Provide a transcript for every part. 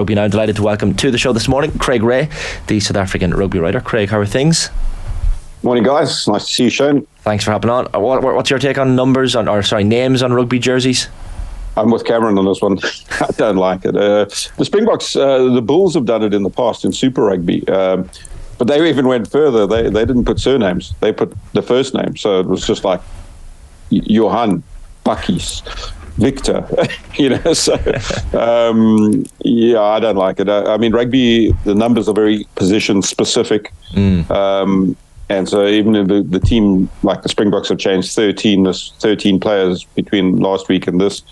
Rugby Now, delighted to welcome to the show this morning Craig Ray, the South African rugby writer. Craig, how are things? Morning, guys. Nice to see you, Shane. Thanks for hopping on. What's your take on names on rugby jerseys? I'm with Cameron on this one. I don't like it. The Springboks, the Bulls have done it in the past in Super Rugby, but they even went further. They didn't put surnames. They put the first name. So it was just like Johan, Bakkies, Victor, so I don't like it. I mean, rugby, the numbers are very position specific. And so even in the team, like the Springboks have changed 13 players between last week and this.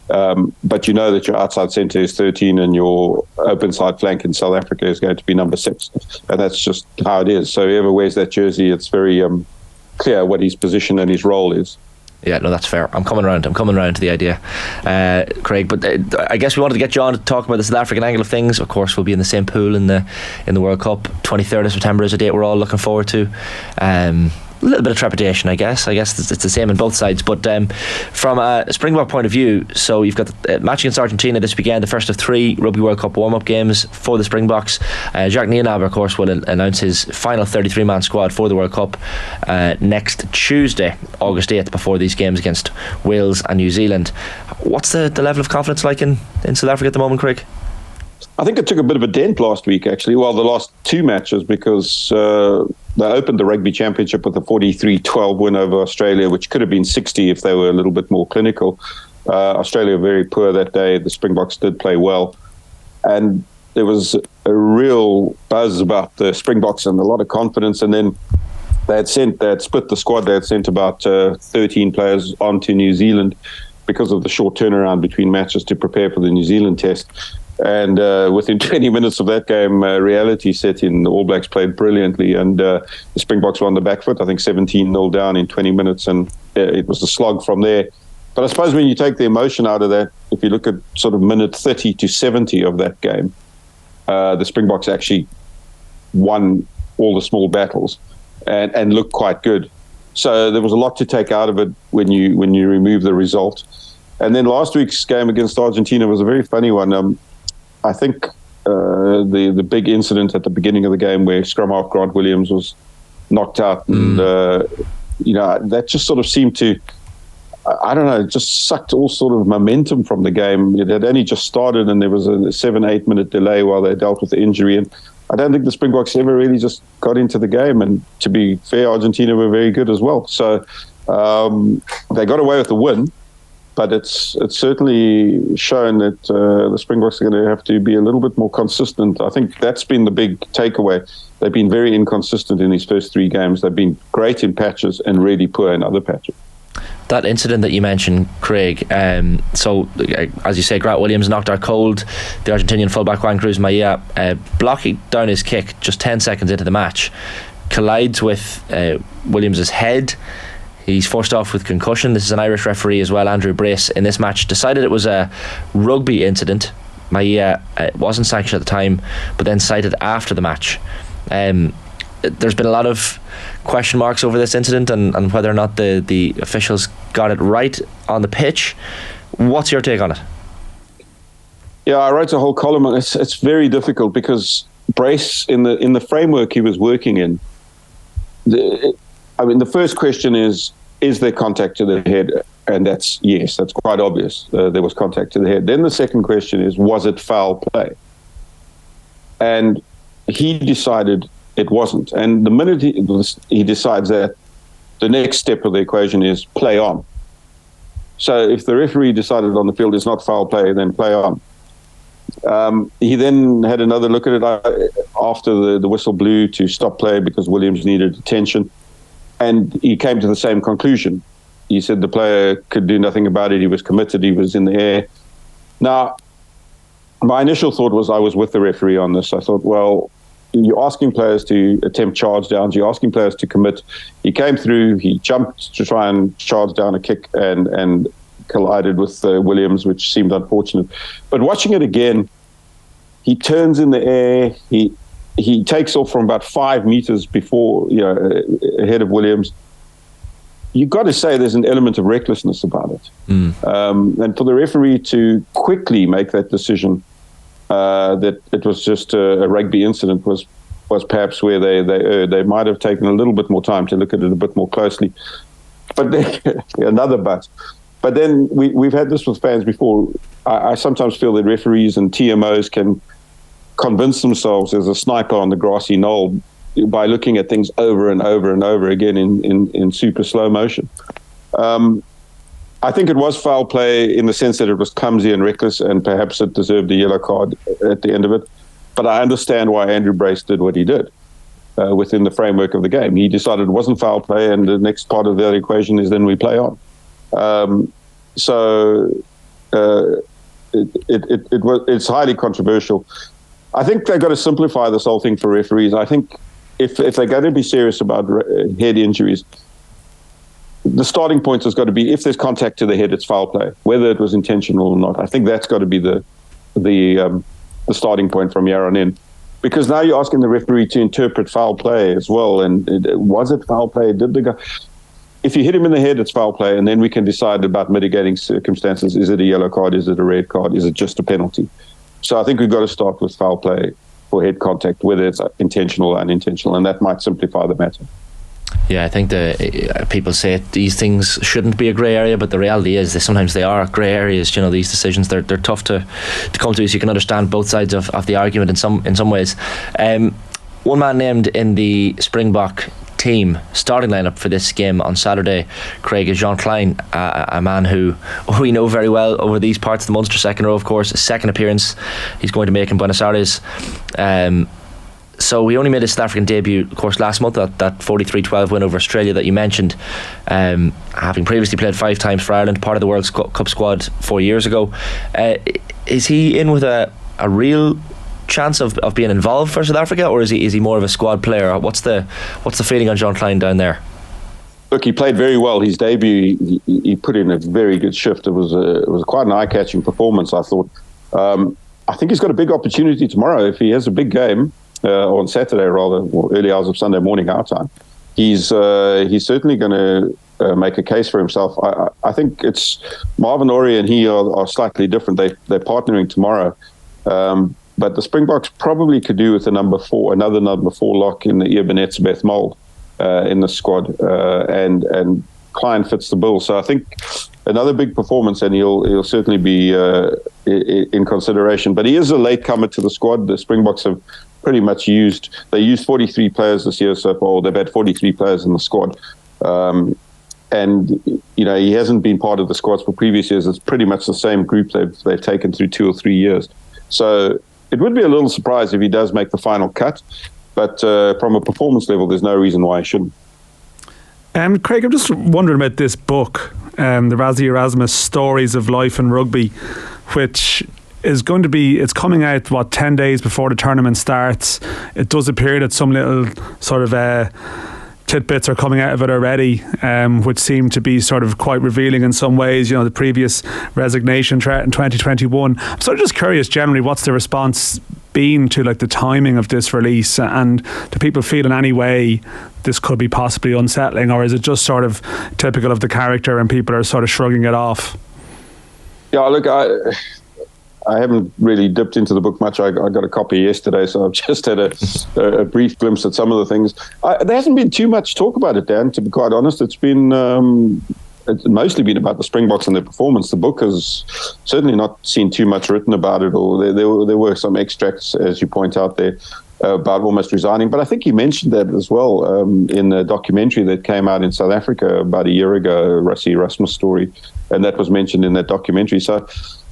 But you know that your outside centre is 13 and your open side flank in South Africa is going to be number 6. And that's just how it is. So whoever wears that jersey, it's very clear what his position and his role is. Yeah, no, that's fair. I'm coming around to the idea, Craig. But I guess we wanted to get you on to talk about the South African angle of things. Of course, we'll be in the same pool in the World Cup. 23rd of September is a date we're all looking forward to. A little bit of trepidation, I guess. It's the same on both sides. But from a Springbok point of view, so you've got the match against Argentina this weekend, the first of 3 Rugby World Cup warm-up games for the Springboks. Jacques Nienaber, of course, will announce his final 33-man squad for the World Cup next Tuesday, August 8th, before these games against Wales and New Zealand. What's the level of confidence like in South Africa at the moment, Craig? I think it took a bit of a dent last week, actually. Well, the last 2 matches, because they opened the Rugby Championship with a 43-12 win over Australia, which could have been 60 if they were a little bit more clinical. Australia were very poor that day. The Springboks did play well. And there was a real buzz about the Springboks and a lot of confidence. And then they had split the squad. They had sent about 13 players on to New Zealand because of the short turnaround between matches to prepare for the New Zealand test. And within 20 minutes of that game, reality set in. The All Blacks played brilliantly, and the Springboks were on the back foot, I think 17-0 down in 20 minutes, and it was a slog from there. But I suppose when you take the emotion out of that, if you look at sort of minute 30 to 70 of that game, the Springboks actually won all the small battles and looked quite good. So there was a lot to take out of it when you remove the result. And then last week's game against Argentina was a very funny one. I think the big incident at the beginning of the game where scrum half Grant Williams was knocked out, and that just sort of seemed to, I don't know, just sucked all sort of momentum from the game. It had only just started, and there was a 7-8 minute delay while they dealt with the injury, and I don't think the Springboks ever really just got into the game. And to be fair, Argentina were very good as well. So they got away with the win. But it's certainly shown that the Springboks are going to have to be a little bit more consistent. I think that's been the big takeaway. They've been very inconsistent in these first 3 games. They've been great in patches and really poor in other patches. That incident that you mentioned, Craig, so as you say, Grant Williams knocked out cold. The Argentinian fullback Juan Cruz Maia, blocking down his kick just 10 seconds into the match, collides with Williams' head. He's forced off with concussion. This is an Irish referee as well, Andrew Brace, in this match decided it was a rugby incident. Maia wasn't sanctioned at the time, but then cited after the match. There's been a lot of question marks over this incident and whether or not the officials got it right on the pitch. What's your take on it? Yeah, I wrote a whole column on it. It's very difficult because Brace, in the framework he was working in, the first question is there contact to the head? And that's yes, that's quite obvious. There was contact to the head. Then the second question is, was it foul play? And he decided it wasn't. And the minute he decides that, the next step of the equation is play on. So if the referee decided on the field it's not foul play, then play on. He then had another look at it after the whistle blew to stop play because Williams needed attention. And he came to the same conclusion. He said the player could do nothing about it. He was committed. He was in the air. Now, my initial thought was I was with the referee on this. I thought, well, you're asking players to attempt charge downs. You're asking players to commit. He came through. He jumped to try and charge down a kick and collided with Williams, which seemed unfortunate. But watching it again, he turns in the air. He takes off from about 5 meters before, ahead of Williams. You've got to say there's an element of recklessness about it. And for the referee to quickly make that decision that it was just a rugby incident was perhaps where they might have taken a little bit more time to look at it a bit more closely. But then, But then we've had this with fans before. I sometimes feel that referees and TMOs can convince themselves there's a sniper on the grassy knoll by looking at things over and over and over again in super slow motion. I think it was foul play in the sense that it was clumsy and reckless, and perhaps it deserved a yellow card at the end of it. But I understand why Andrew Brace did what he did within the framework of the game. He decided it wasn't foul play, and the next part of that equation is then we play on. It's highly controversial. I think they've got to simplify this whole thing for referees. I think if they're going to be serious about head injuries, the starting point has got to be if there's contact to the head, it's foul play, whether it was intentional or not. I think that's got to be the starting point from here on in, because now you're asking the referee to interpret foul play as well. And was it foul play? Did the guy? If you hit him in the head, it's foul play, and then we can decide about mitigating circumstances. Is it a yellow card? Is it a red card? Is it just a penalty? So I think we've got to start with foul play for head contact, whether it's intentional or unintentional, and that might simplify the matter. Yeah, I think people say these things shouldn't be a grey area, but the reality is that sometimes they are grey areas. You know, these decisions, they're tough to come to, so you can understand both sides of the argument in some ways. One man named in the Springbok team starting lineup for this game on Saturday, Craig, is Jean Klein, a man who we know very well over these parts of the Munster second row, of course. A second appearance he's going to make in Buenos Aires. So he only made his South African debut, of course, last month, that 43-12 win over Australia that you mentioned, having previously played 5 times for Ireland, part of the World Cup squad 4 years ago. Is he in with a real chance of being involved for South Africa, or is he more of a squad player? What's the feeling on Jean Klein down there? Look, he played very well. His debut, he put in a very good shift. It was quite an eye-catching performance, I thought. I think he's got a big opportunity tomorrow. If he has a big game, on Saturday rather, or early hours of Sunday morning our time, he's certainly going to make a case for himself. I think it's Marvin Orie and he are slightly different. They're partnering tomorrow. But the Springboks probably could do with another number 4 lock in the Ebenetsbeth mold in the squad, and Klein fits the bill. So I think another big performance, and he'll certainly be in consideration. But he is a late comer to the squad. The Springboks have pretty much used 43 players this year so far. They've had 43 players in the squad, and he hasn't been part of the squads for previous years. It's pretty much the same group they've taken through 2 or 3 years. So it would be a little surprise if he does make the final cut, but from a performance level, there's no reason why he shouldn't. Craig, I'm just wondering about this book, the Rassie Erasmus Stories of Life in Rugby, which is going to be, it's coming out 10 days before the tournament starts. It does appear that some little sort of tidbits are coming out of it already, which seem to be sort of quite revealing in some ways. The previous resignation threat in 2021. I'm sort of just curious generally, what's the response been to the timing of this release, and do people feel in any way this could be possibly unsettling, or is it just sort of typical of the character and people are sort of shrugging it off? Yeah, look, I haven't really dipped into the book much. I got a copy yesterday, so I've just had a brief glimpse at some of the things. There hasn't been too much talk about it, Dan, to be quite honest. It's mostly been about the Springboks and their performance. The book has certainly not seen too much written about it, or there were some extracts, as you point out there, about almost resigning. But I think you mentioned that as well in the documentary that came out in South Africa about a year ago, Rassie Erasmus story, and that was mentioned in that documentary. So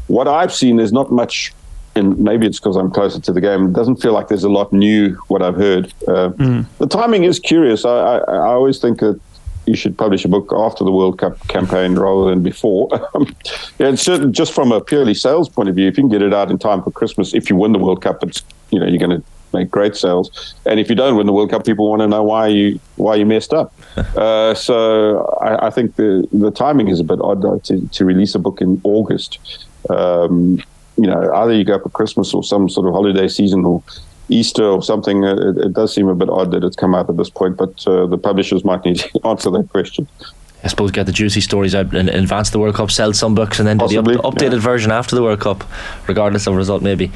what I've seen is not much, and maybe it's because I'm closer to the game. It doesn't feel like there's a lot new, what I've heard. The timing is curious. I always think that you should publish a book after the World Cup campaign rather than before. It's certain, just from a purely sales point of view, if you can get it out in time for Christmas, if you win the World Cup, it's you're going to make great sales. And if you don't win the World Cup, people want to know why you messed up. So I think the timing is a bit odd, though, to release a book in August. Either you go for Christmas or some sort of holiday season or Easter or something. It does seem a bit odd that it's come out at this point, but the publishers might need to answer that question. I suppose get the juicy stories out in advance of the World Cup, sell some books, and then do the updated version after the World Cup, regardless of result maybe.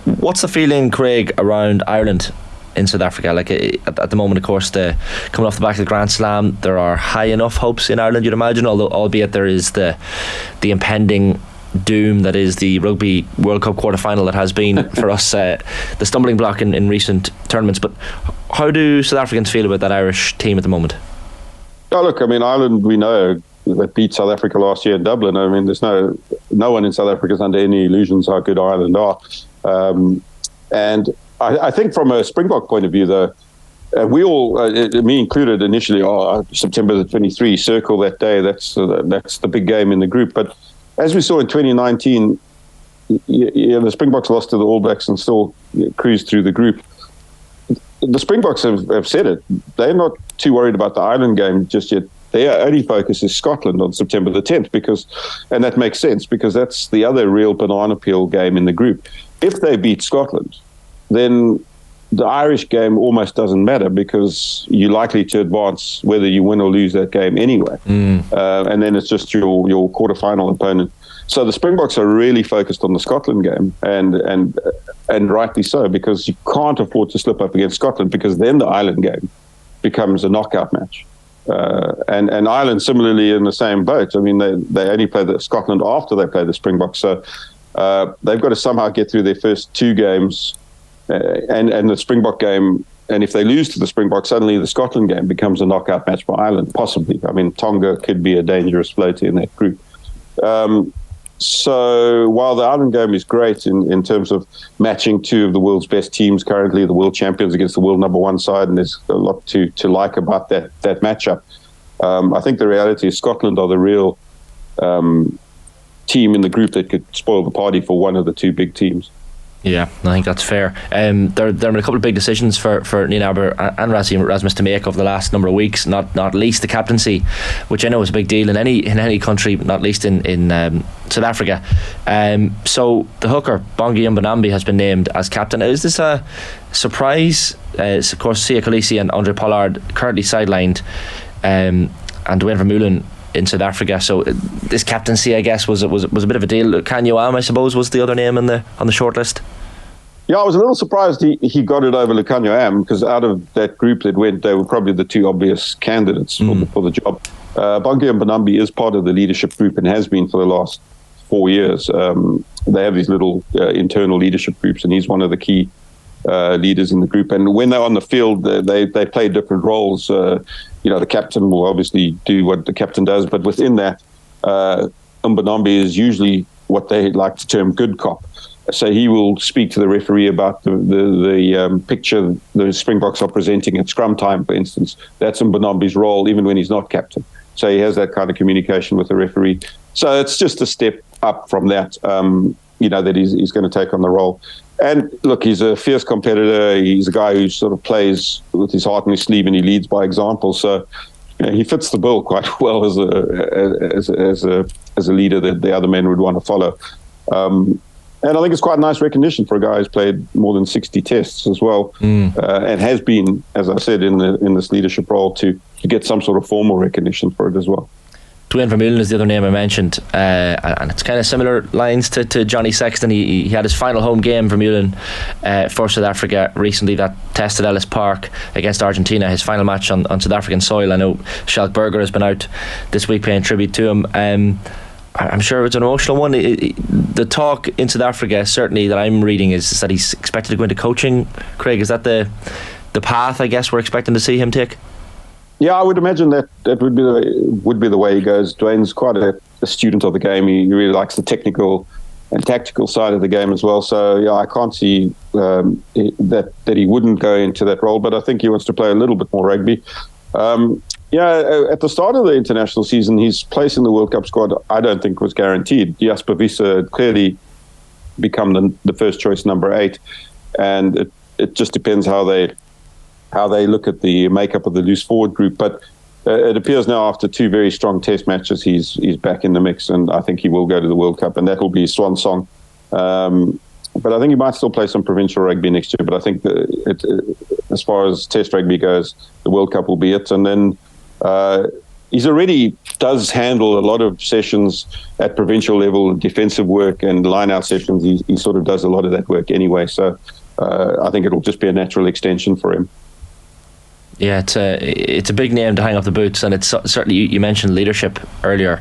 What's the feeling, Craig, around Ireland in South Africa? Like at the moment, of course, coming off the back of the Grand Slam, there are high enough hopes in Ireland, you'd imagine, although albeit there is the impending doom that is the Rugby World Cup quarter-final that has been for us the stumbling block in recent tournaments. But how do South Africans feel about that Irish team at the moment? Oh, look, I mean, Ireland, we know that beat South Africa last year in Dublin. I mean, there's no one in South Africa is under any illusions how good Ireland are. And I think from a Springbok point of view, though, we all, me included initially, September the 23, circle that day. That's the big game in the group. But as we saw in 2019, the Springboks lost to the All Blacks and still cruised through the group. The Springboks have said it. They're not too worried about the Ireland game just yet. Their only focus is Scotland on September the 10th, and that makes sense because that's the other real banana peel game in the group. If they beat Scotland, then the Irish game almost doesn't matter because you're likely to advance whether you win or lose that game anyway. And then it's just your quarterfinal opponent. So the Springboks are really focused on the Scotland game, and rightly so, because you can't afford to slip up against Scotland because then the Ireland game becomes a knockout match. And Ireland similarly in the same boat. I mean, they only play the Scotland after they play the Springboks, so they've got to somehow get through their first two games, and the Springbok game. And if they lose to the Springboks, suddenly the Scotland game becomes a knockout match for Ireland, possibly. I mean, Tonga could be a dangerous floater in that group. So while the Ireland game is great in terms of matching two of the world's best teams currently, the world champions against the world number one side, and there's a lot to like about that matchup, I think the reality is Scotland are the real team in the group that could spoil the party for one of the two big teams. Yeah, I think that's fair. There have been a couple of big decisions for Niall Aber and Erasmus to make over the last number of weeks, not least the captaincy, which I know is a big deal in any country, not least in South Africa. So the hooker, Bongi Mbonambi, has been named as captain. Is this a surprise? Of course, Sia Khaleesi and Andre Pollard currently sidelined, and Dwayne Vermeulen in South Africa. So this captaincy, I guess, was a bit of a deal. Kanyuam, I suppose, was the other name on the short list. Yeah, I was a little surprised he got it over Lekanyuam because out of that group that went, they were probably the two obvious candidates for the job. Bongi Mbonambi is part of the leadership group and has been for the last 4 years. They have these little internal leadership groups, and he's one of the key leaders in the group. And when they're on the field, they play different roles. The captain will obviously do what the captain does, but within that, Mbonambi is usually what they like to term good cop. So he will speak to the referee about the picture the Springboks are presenting at scrum time, for instance. That's Mbonambi's role, even when he's not captain. So he has that kind of communication with the referee. So it's just a step up from that, that he's going to take on the role. And look, he's a fierce competitor. He's a guy who sort of plays with his heart on his sleeve, and he leads by example. So he fits the bill quite well as a leader that the other men would want to follow. And I think it's quite a nice recognition for a guy who's played more than 60 tests as well, and has been, as I said, in this leadership role to get some sort of formal recognition for it as well. Dwayne Vermeulen is the other name I mentioned, and it's kind of similar lines to Johnny Sexton. He had his final home game, Vermeulen, for South Africa recently, that test at Ellis Park against Argentina, his final match on South African soil. I know Schalk Burger has been out this week paying tribute to him. I'm sure it's an emotional one. The talk in South Africa, certainly that I'm reading, is that he's expected to go into coaching. Craig, is that the path, I guess, we're expecting to see him take? Yeah, I would imagine that would be the way he goes. Dwayne's quite a student of the game. He really likes the technical and tactical side of the game as well. So yeah, I can't see that he wouldn't go into that role. But I think he wants to play a little bit more rugby. At the start of the international season, his place in the World Cup squad I don't think was guaranteed. Jasper Wiese had clearly become the first choice number 8, and it just depends how they look at the makeup of the loose forward group. But it appears now after 2 very strong test matches, he's back in the mix, and I think he will go to the World Cup, and that will be his swan song. But I think he might still play some provincial rugby next year. But I think as far as test rugby goes, the World Cup will be it. And then he's already does handle a lot of sessions at provincial level, defensive work and line-out sessions. He sort of does a lot of that work anyway. So I think it'll just be a natural extension for him. Yeah, it's a big name to hang up the boots, and it's certainly, you mentioned leadership earlier.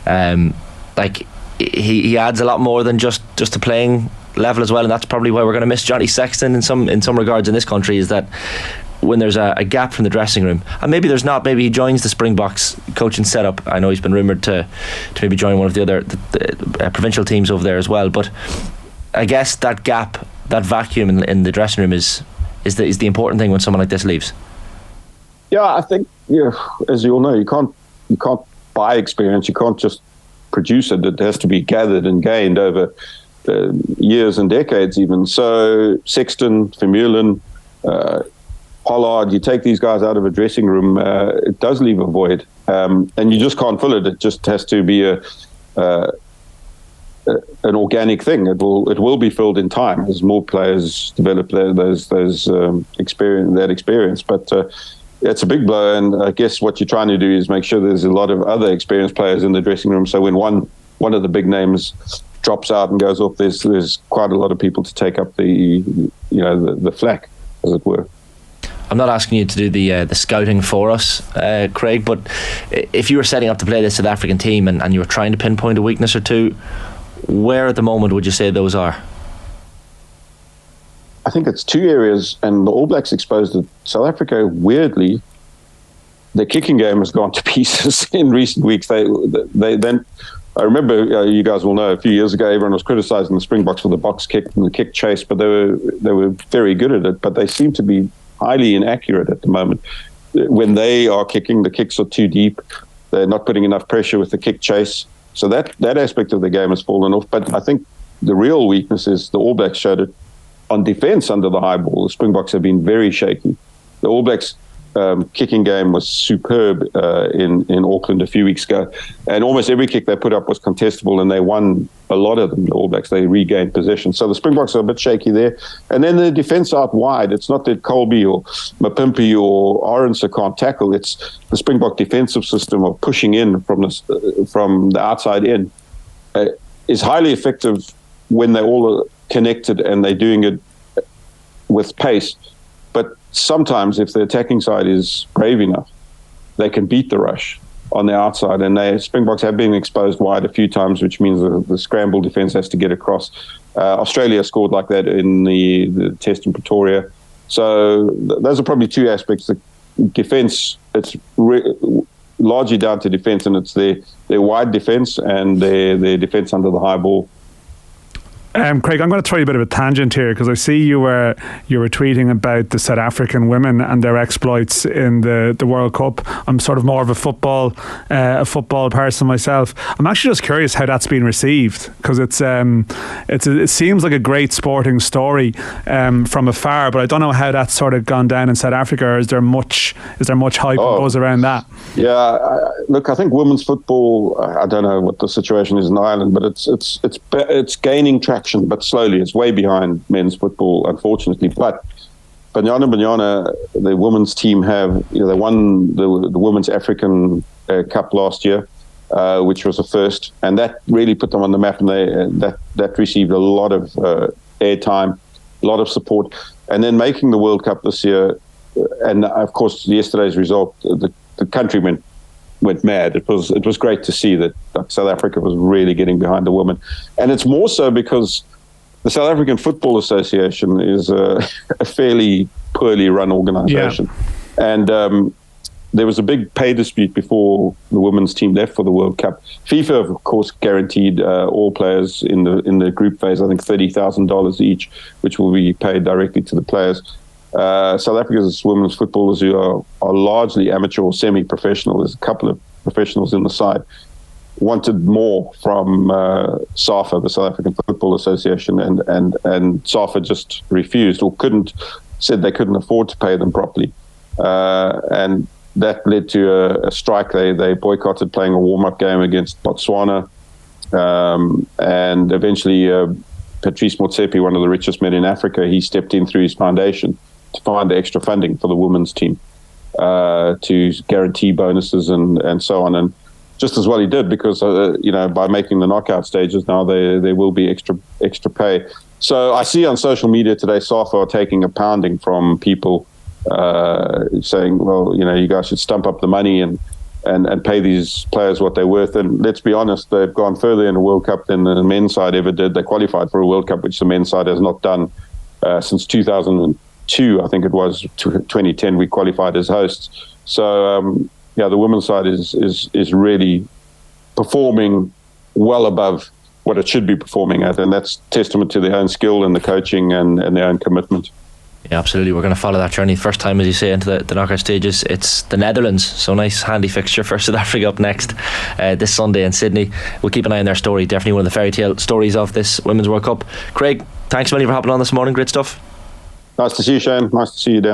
Like he adds a lot more than just the playing level as well, and that's probably why we're going to miss Johnny Sexton in some regards in this country, is that when there's a gap from the dressing room, and maybe there's not, maybe he joins the Springboks coaching setup. I know he's been rumoured to maybe join one of the other provincial teams over there as well, but I guess that gap, that vacuum in the dressing room is the important thing when someone like this leaves. Yeah, I think, as you all know, you can't buy experience. You can't just produce it. It has to be gathered and gained over years and decades even. So Sexton, Vermeulen, Pollard, you take these guys out of a dressing room, it does leave a void, and you just can't fill it. It just has to be an organic thing. It will be filled in time as more players develop those experience. But it's a big blow, and I guess what you're trying to do is make sure there's a lot of other experienced players in the dressing room. So when one of the big names drops out and goes off, there's quite a lot of people to take up the flack, as it were. I'm not asking you to do the scouting for us, Craig, but if you were setting up to play this South African team and you were trying to pinpoint a weakness or two, where at the moment would you say those are? I think it's two areas, and the All Blacks exposed it. South Africa, weirdly, their kicking game has gone to pieces in recent weeks. They then, I remember, you guys will know, a few years ago, everyone was criticising the Springboks for the box kick and the kick chase, but they were very good at it. But they seem to be highly inaccurate at the moment. When they are kicking, the kicks are too deep. They're not putting enough pressure with the kick chase. So that aspect of the game has fallen off. But I think the real weakness is the All Blacks showed it on defence under the high ball. The Springboks have been very shaky. The All Blacks kicking game was superb in Auckland a few weeks ago, and almost every kick they put up was contestable, and they won a lot of them. The All Blacks, they regained possession. So the Springboks are a bit shaky there. And then the defence out wide. It's not that Colby or Mapimpi or Orense can't tackle. It's the Springbok defensive system of pushing in from the outside in is highly effective when they're all connected and they're doing it with pace. But sometimes if the attacking side is brave enough, they can beat the rush on the outside. And Springboks have been exposed wide a few times, which means the scramble defence has to get across. Australia scored like that in the test in Pretoria. So those are probably two aspects. The defence, it's largely down to defence, and it's their wide defence and their defence under the high ball. Craig, I'm going to throw you a bit of a tangent here, because I see you were tweeting about the South African women and their exploits in the World Cup. I'm sort of more of a football person myself. I'm actually just curious how that's been received, because it seems like a great sporting story from afar, but I don't know how that's sort of gone down in South Africa. Or is there much hype that goes around that? Yeah, look, I think women's football, I don't know what the situation is in Ireland, but it's gaining traction, but slowly. It's way behind men's football, unfortunately. But Banyana, the women's team they won the Women's African Cup last year, which was a first, and that really put them on the map, and that received a lot of airtime, a lot of support, and then making the World Cup this year, and of course yesterday's result, the country went mad. It was great to see that South Africa was really getting behind the women, and it's more so because the South African Football Association is a fairly poorly run organisation, and there was a big pay dispute before the women's team left for the World Cup. FIFA, of course, guaranteed all players in the group phase, I think $30,000 each, which will be paid directly to the players. South Africa's women's footballers, who are largely amateur or semi-professional, there's a couple of professionals in the side, wanted more from SAFA, the South African Football Association, and SAFA just refused or said they couldn't afford to pay them properly. And that led to a strike. They boycotted playing a warm-up game against Botswana, and eventually Patrice Motsepe, one of the richest men in Africa, he stepped in through his foundation to find the extra funding for the women's team. to guarantee bonuses and so on. And just as well he did, because by making the knockout stages now, there will be extra pay. So I see on social media today, SAFA are taking a pounding from people saying, well, you guys should stump up the money and pay these players what they're worth. And let's be honest, they've gone further in the World Cup than the men's side ever did. They qualified for a World Cup, which the men's side has not done since 2002. I think it was 2010 we qualified as hosts. So the women's side is really performing well above what it should be performing at, and that's testament to their own skill and the coaching and their own commitment. Yeah, absolutely. We're going to follow that journey. First time, as you say, into the knockout stages. It's the Netherlands, so nice handy fixture for South Africa up next this Sunday in Sydney. We'll keep an eye on their story. Definitely one of the fairy tale stories of this Women's World Cup. Craig, thanks a million for hopping on this morning. Great stuff. Nice to see you, Shane. Nice to see you, Dan.